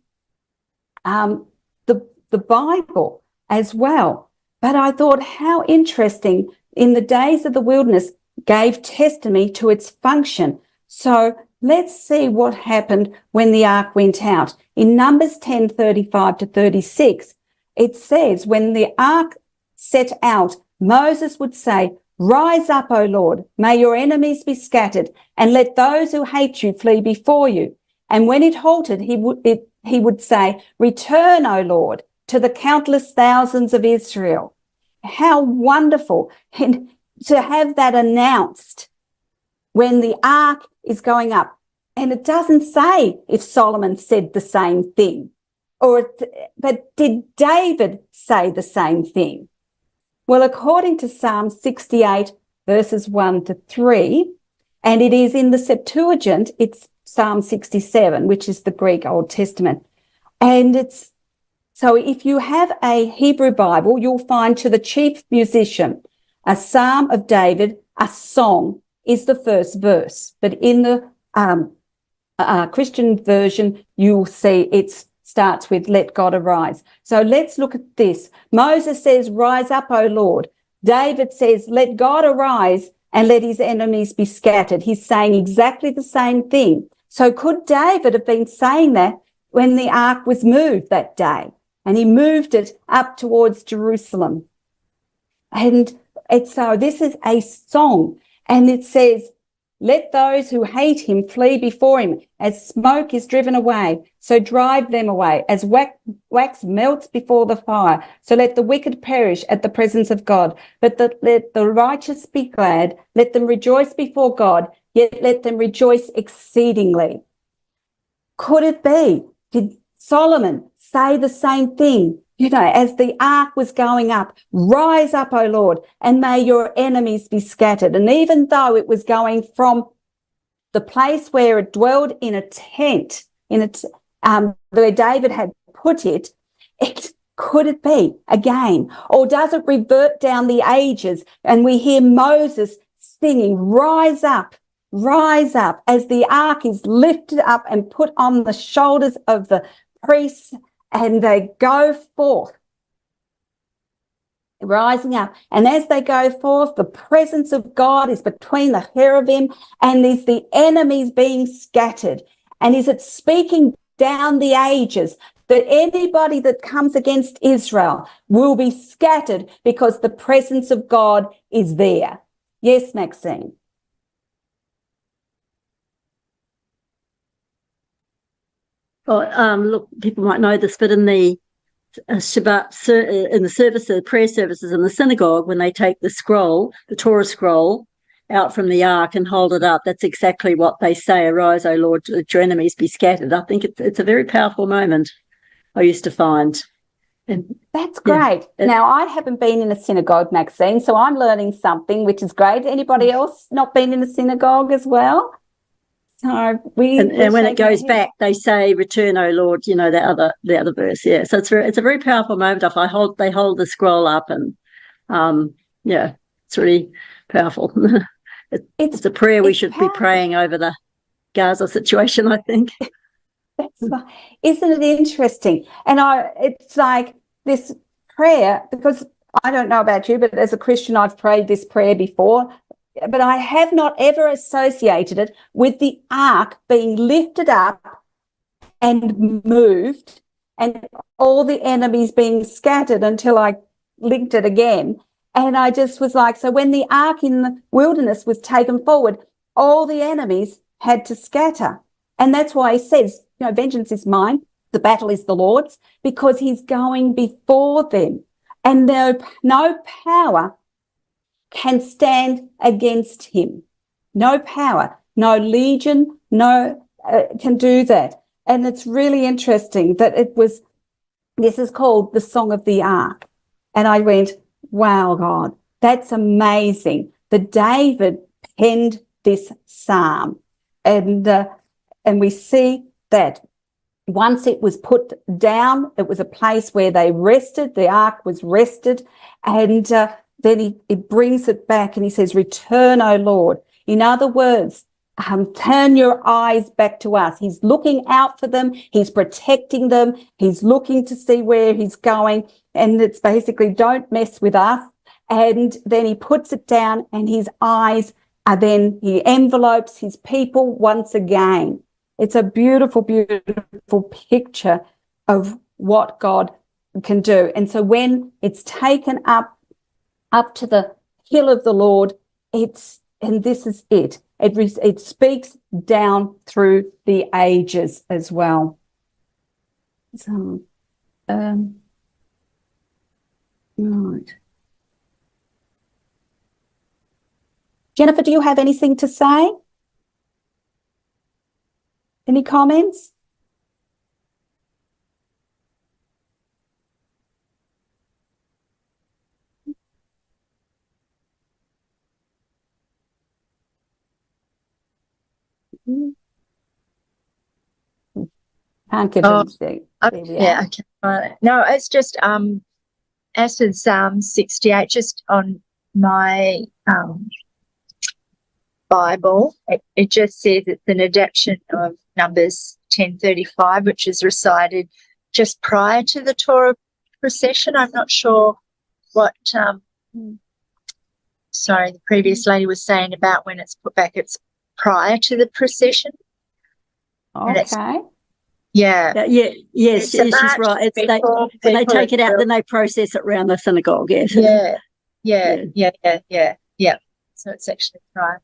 [SPEAKER 1] the Bible as well. But I thought how interesting, in the days of the wilderness, gave testimony to its function. So let's see what happened when the ark went out. In Numbers 10:35-36, it says, when the ark set out, Moses would say, "Rise up, O Lord, may your enemies be scattered, and let those who hate you flee before you." And when it halted, he would say, "Return, O Lord, to the countless thousands of Israel." How wonderful. And to have that announced when the ark is going up. And it doesn't say if Solomon said the same thing, but did David say the same thing? Well, according to Psalm 68, verses 1-3, and it is in the Septuagint, it's Psalm 67, which is the Greek Old Testament. And it's, so if you have a Hebrew Bible, you'll find to the chief musician, a Psalm of David, a song is the first verse. But in the Christian version, you'll see it starts with "Let God arise." So let's look at this. Moses says, "Rise up, O Lord." David says, "Let God arise and let his enemies be scattered." He's saying exactly the same thing. So could David have been saying that when the ark was moved that day? And he moved it up towards Jerusalem. And so this is a song. And it says, "Let those who hate him flee before him, as smoke is driven away. So drive them away, as wax melts before the fire. So let the wicked perish at the presence of God. But let the righteous be glad. Let them rejoice before God, yet let them rejoice exceedingly." Could it be? Did Solomon say the same thing? You know, as the ark was going up, "Rise up, O Lord, and may your enemies be scattered." And even though it was going from the place where it dwelled in a tent, where David had put it, could it be again? Or does it revert down the ages and we hear Moses singing, rise up," as the ark is lifted up and put on the shoulders of the priests, and they go forth, rising up. And as they go forth, the presence of God is between the cherubim, and is the enemies being scattered. And is it speaking down the ages that anybody that comes against Israel will be scattered because the presence of God is there. Yes, Maxine.
[SPEAKER 3] Well, look, people might know this, but in the Shabbat, in the services, prayer services in the synagogue, when they take the scroll, the Torah scroll, out from the ark and hold it up, that's exactly what they say. Arise, O Lord, let your enemies be scattered. I think it's a very powerful moment, I used to find. And
[SPEAKER 1] that's great.
[SPEAKER 3] Yeah.
[SPEAKER 1] Now, I haven't been in a synagogue, Maxine, so I'm learning something, which is great. Anybody else not been in a synagogue as well? So
[SPEAKER 3] and when it goes back, they say, "Return, O Lord." You know, the other verse. Yeah. So it's a very powerful moment. They hold the scroll up, and yeah, it's really powerful. It's a prayer we should be praying over the Gaza situation, I think.
[SPEAKER 1] Isn't it interesting? And it's like this prayer, because I don't know about you, but as a Christian, I've prayed this prayer before, but I have not ever associated it with the ark being lifted up and moved and all the enemies being scattered until I linked it again. And I just was like, so when the ark in the wilderness was taken forward, all the enemies had to scatter. And that's why he says, you know, vengeance is mine, the battle is the Lord's, because he's going before them. And no power can stand against him. No power, no legion, can do that. And it's really interesting that this is called the Song of the Ark. And I went, wow, God, that's amazing that David penned this psalm. And we see that once it was put down, it was a place where they rested, the ark was rested, and then he brings it back and he says, return, O Lord. In other words, turn your eyes back to us. He's looking out for them. He's protecting them. He's looking to see where he's going. And it's basically, don't mess with us. And then he puts it down and his eyes are then, he envelopes his people once again. It's a beautiful, beautiful picture of what God can do. And so when it's taken up to the hill of the Lord, and this is it. It speaks down through the ages as well. So, right. Jennifer, do you have anything to say? Any comments? Can't give anything.
[SPEAKER 6] Yeah, okay. No, it's just as with Psalm 68, just on my Bible, it just says it's an adaptation of Numbers 10:35, which is recited just prior to the Torah procession. I'm not sure what the previous lady was saying about when it's put back. It's prior to the procession.
[SPEAKER 1] Okay.
[SPEAKER 3] Yes, she's right. When they take it out, then they process it around the synagogue. Yes.
[SPEAKER 6] Yeah. So it's actually prior.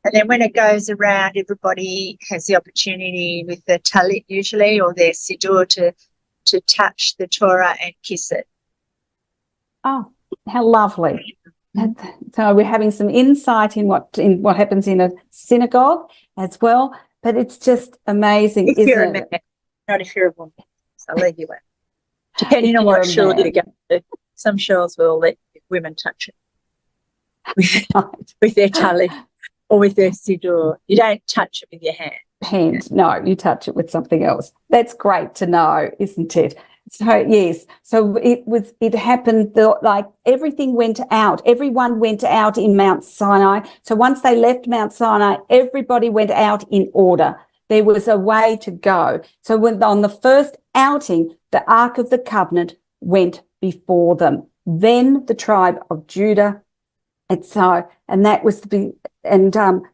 [SPEAKER 6] And then when it goes around, everybody has the opportunity with their talit usually or their siddur to touch the Torah and kiss it.
[SPEAKER 1] Oh, how lovely. So we're having some insight in what happens in a synagogue as well, but it's just amazing,
[SPEAKER 6] if you're
[SPEAKER 1] isn't
[SPEAKER 6] a
[SPEAKER 1] it?
[SPEAKER 6] man, not if you're a woman. So I'll leave you out. Depending on what shul you go to. Some shuls will let women touch it with their talit. Or with their siddur. You don't touch it with your hand.
[SPEAKER 1] No, you touch it with something else. That's great to know, isn't it? So yes, so it happened like everything went out. Everyone went out in Mount Sinai. So once they left Mount Sinai, everybody went out in order. There was a way to go. So on the first outing, the Ark of the Covenant went before them. Then the tribe of Judah. So that was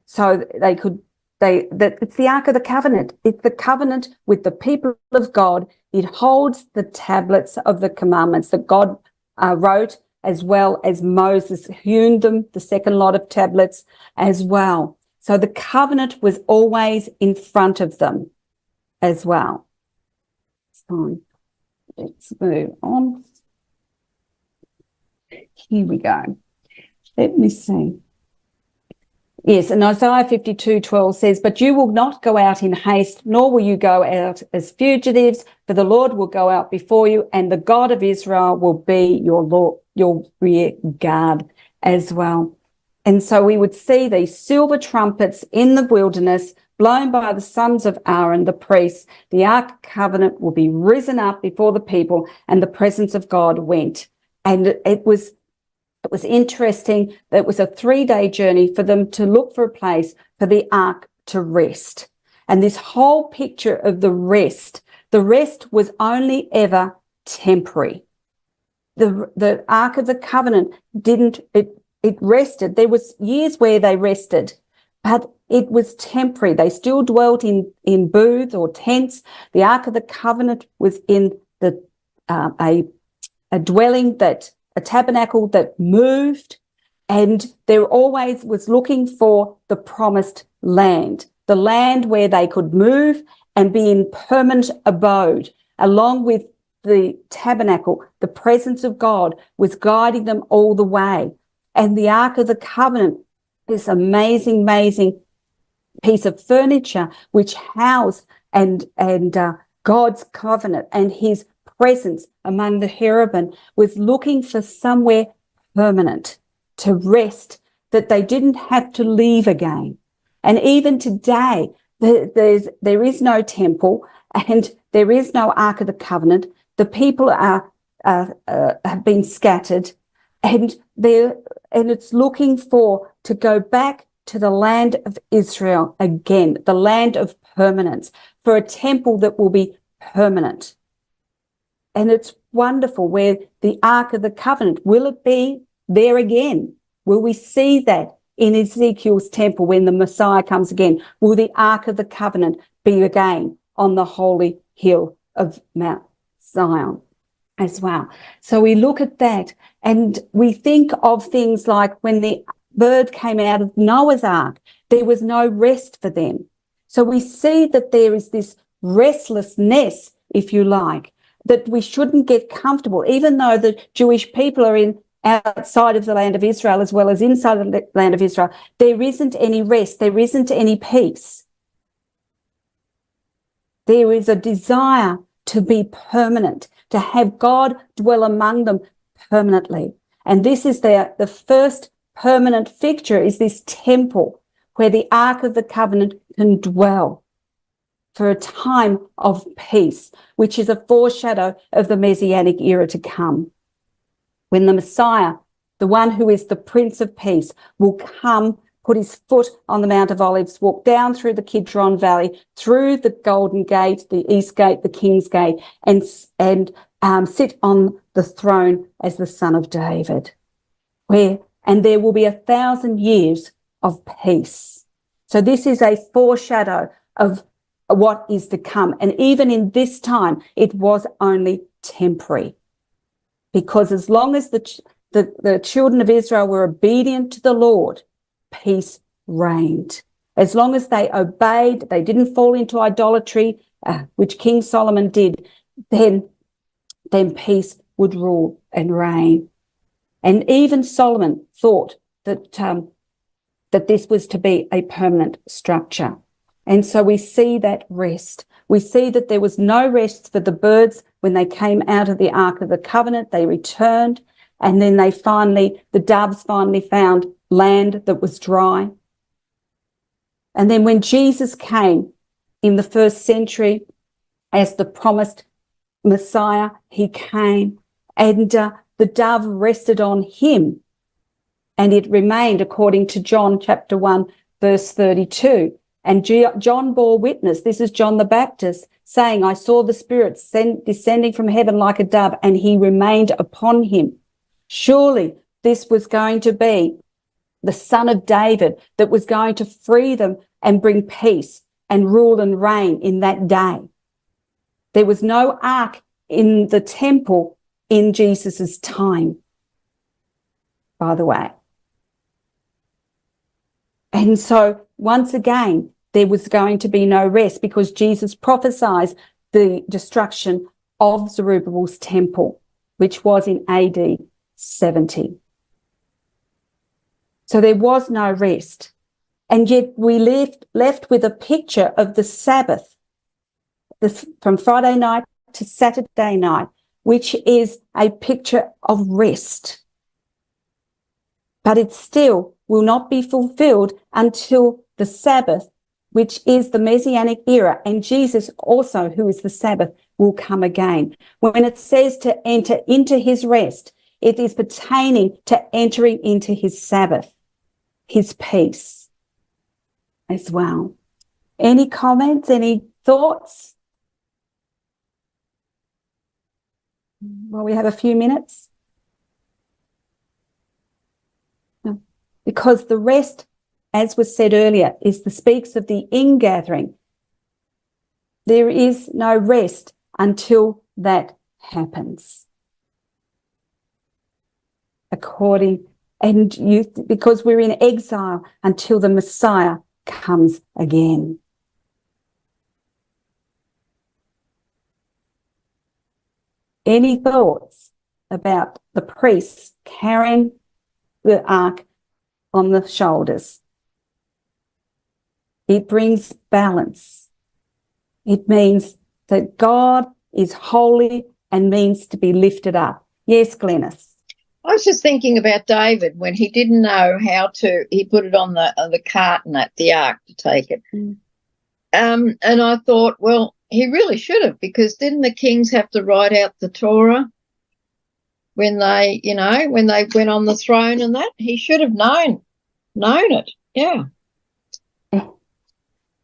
[SPEAKER 1] so they could that it's the Ark of the Covenant. It's the covenant with the people of God. It holds the tablets of the commandments that God wrote, as well as Moses hewn them, the second lot of tablets as well. So the covenant was always in front of them as well. So let's move on. Here we go. Let me see. Yes, and Isaiah 52:12 says, "But you will not go out in haste, nor will you go out as fugitives, for the Lord will go out before you, and the God of Israel will be your Lord, your rear guard," as well. And so we would see these silver trumpets in the wilderness, blown by the sons of Aaron, the priests. The Ark Covenant will be risen up before the people, and the presence of God went. And it was interesting that it was a 3-day journey for them to look for a place for the ark to rest. And this whole picture of the rest was only ever temporary. The Ark of the Covenant it rested. There was years where they rested, but it was temporary. They still dwelt in booths or tents. The Ark of the Covenant was in a dwelling a tabernacle that moved, and there always was looking for the promised land, the land where they could move and be in permanent abode. Along with the tabernacle, the presence of God was guiding them all the way. And the Ark of the Covenant, this amazing piece of furniture which housed God's covenant and his presence among the cherubim, was looking for somewhere permanent to rest, that they didn't have to leave again. And even today, there is no temple and there is no Ark of the Covenant. The people have been scattered, and it's looking to go back to the land of Israel again, the land of permanence, for a temple that will be permanent. And it's wonderful where the Ark of the Covenant, will it be there again? Will we see that in Ezekiel's temple when the Messiah comes again? Will the Ark of the Covenant be again on the holy hill of Mount Zion as well? So we look at that and we think of things like when the bird came out of Noah's Ark, there was no rest for them. So we see that there is this restlessness, if you like, that we shouldn't get comfortable, even though the Jewish people are outside of the land of Israel as well as inside the land of Israel. There isn't any rest. There isn't any peace. There is a desire to be permanent, to have God dwell among them permanently. And this is the first permanent fixture, is this temple where the Ark of the Covenant can dwell for a time of peace, which is a foreshadow of the Messianic era to come, when the Messiah, the one who is the Prince of Peace, will come, put his foot on the Mount of Olives, walk down through the Kidron Valley, through the Golden Gate, the East Gate, the King's Gate, and sit on the throne as the Son of David, and there will be 1,000 years of peace. So this is a foreshadow of what is to come. And even in this time, it was only temporary, because as long as the children of Israel were obedient to the Lord, peace reigned. As long as they obeyed, they didn't fall into idolatry, which King Solomon did, then peace would rule and reign. And even Solomon thought that this was to be a permanent structure. And so we see that rest. We see that there was no rest for the birds when they came out of the Ark of the Covenant. They returned, and then the doves finally found land that was dry. And then when Jesus came in the first century as the promised Messiah, he came, and the dove rested on him, and it remained, according to John chapter 1, verse 32. And John bore witness, this is John the Baptist, saying, I saw the Spirit descending from heaven like a dove, and he remained upon him. Surely this was going to be the Son of David that was going to free them and bring peace and rule and reign in that day. There was no ark in the temple in Jesus's time, by the way. And so once again, there was going to be no rest because Jesus prophesied the destruction of Zerubbabel's temple, which was in AD 70. So there was no rest. And yet we left with a picture of the Sabbath, from Friday night to Saturday night, which is a picture of rest. But it still will not be fulfilled until the Sabbath, which is the Messianic era, and Jesus also, who is the Sabbath, will come again. When it says to enter into his rest, it is pertaining to entering into his Sabbath, his peace as well. Any comments, any thoughts? Well, we have a few minutes. No. Because the rest, as was said earlier, speaks of the ingathering. There is no rest until that happens. Because we're in exile until the Messiah comes again. Any thoughts about the priests carrying the ark on the shoulders? It brings balance. It means that God is holy and means to be lifted up. Yes, Glenys.
[SPEAKER 4] I was just thinking about David when he didn't know how to. He put it on the cart and at the ark to take it. And I thought, well, he really should have, because didn't the kings have to write out the Torah when they went on the throne and that? He should have known it. Yeah.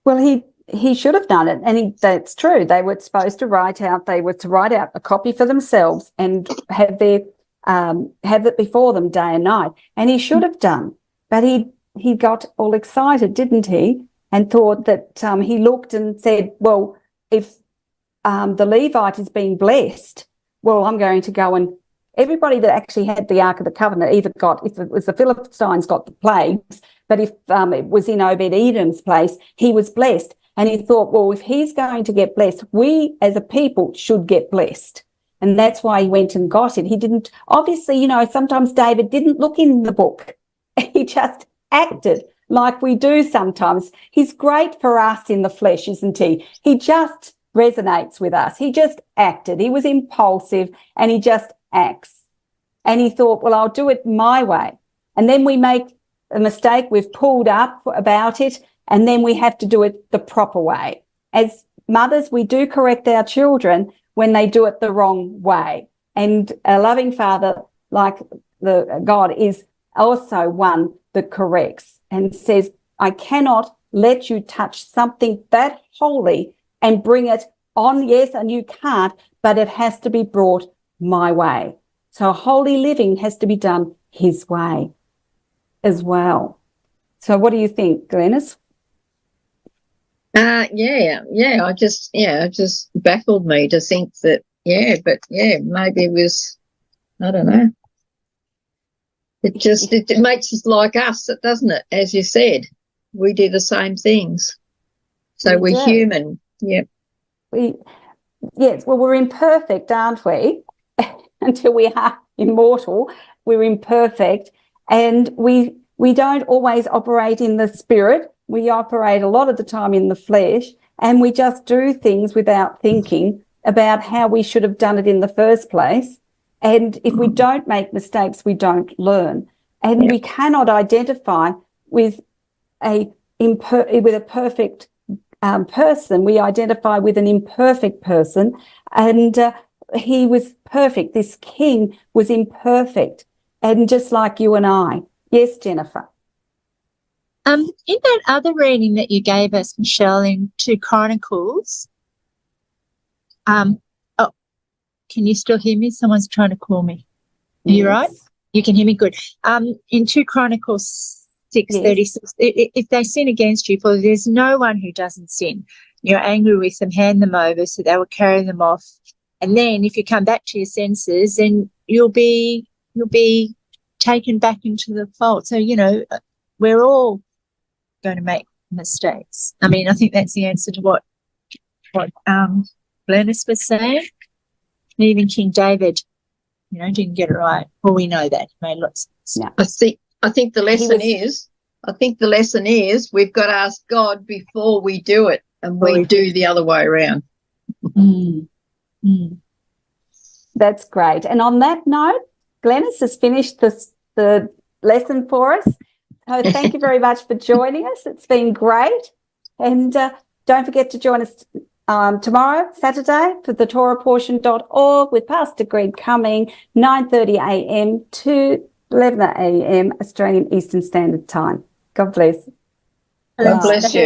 [SPEAKER 1] Well, he should have done it, and that's true. They were supposed to write out a copy for themselves and have it before them day and night, and he should have done. But he got all excited, didn't he? And thought that he looked and said, well, if the Levite is being blessed, well, I'm going to go, and everybody that actually had the Ark of the Covenant if it was the Philistines got the plagues, but if it was in Obed-Edom's place, he was blessed. And he thought, well, if he's going to get blessed, we as a people should get blessed. And that's why he went and got it. He didn't, obviously, sometimes David didn't look in the book. He just acted like we do sometimes. He's great for us in the flesh, isn't he? He just resonates with us. He just acted. He was impulsive and he just acts. And he thought, well, I'll do it my way. And then we make a mistake. We've pulled up about it, and then we have to do it the proper way. As mothers, we do correct our children when they do it the wrong way. And a loving father like the God is also one that corrects and says, I cannot let you touch something that holy and bring it on. Yes, and you can't, but it has to be brought my way. So holy living has to be done his way as well. So what do you think, Glenys?
[SPEAKER 4] It just baffled me to think that, maybe it was, I don't know. It makes us like us, doesn't it? As you said, we do the same things. So we're human. Yep.
[SPEAKER 1] We're imperfect, aren't we? Until we are immortal, we're imperfect, and we don't always operate in the spirit. We operate a lot of the time in the flesh, and we just do things without thinking about how we should have done it in the first place. And if we don't make mistakes, we don't learn. And we cannot identify with a perfect person. We identify with an imperfect person, and he was perfect. This king was imperfect, and just like you and I. Yes, Jennifer.
[SPEAKER 6] In that other reading that you gave us, Michelle, in 2 Chronicles, can you still hear me? Someone's trying to call me. Are you right? You can hear me good. In 2 Chronicles 6:36. If they sin against you, for there's no one who doesn't sin. You're angry with them, hand them over so they will carry them off. And then if you come back to your senses, then you'll be taken back into the fold. So, we're all going to make mistakes. I mean, I think that's the answer to what Glenys was saying. And even King David, didn't get it right. Well, we know that. He made lots of mistakes.
[SPEAKER 1] Yeah.
[SPEAKER 4] I think the lesson is we've got to ask God before we do it, and we do the other way around.
[SPEAKER 1] That's great. And on that note, Glenys has finished the lesson for us. So thank you very much for joining us. It's been great. And don't forget to join us tomorrow, Saturday, for the TorahPortion.org with Pastor Greg Cumming, 9:30 a.m. to 11 a.m. Australian Eastern Standard Time. God bless.
[SPEAKER 4] God bless you.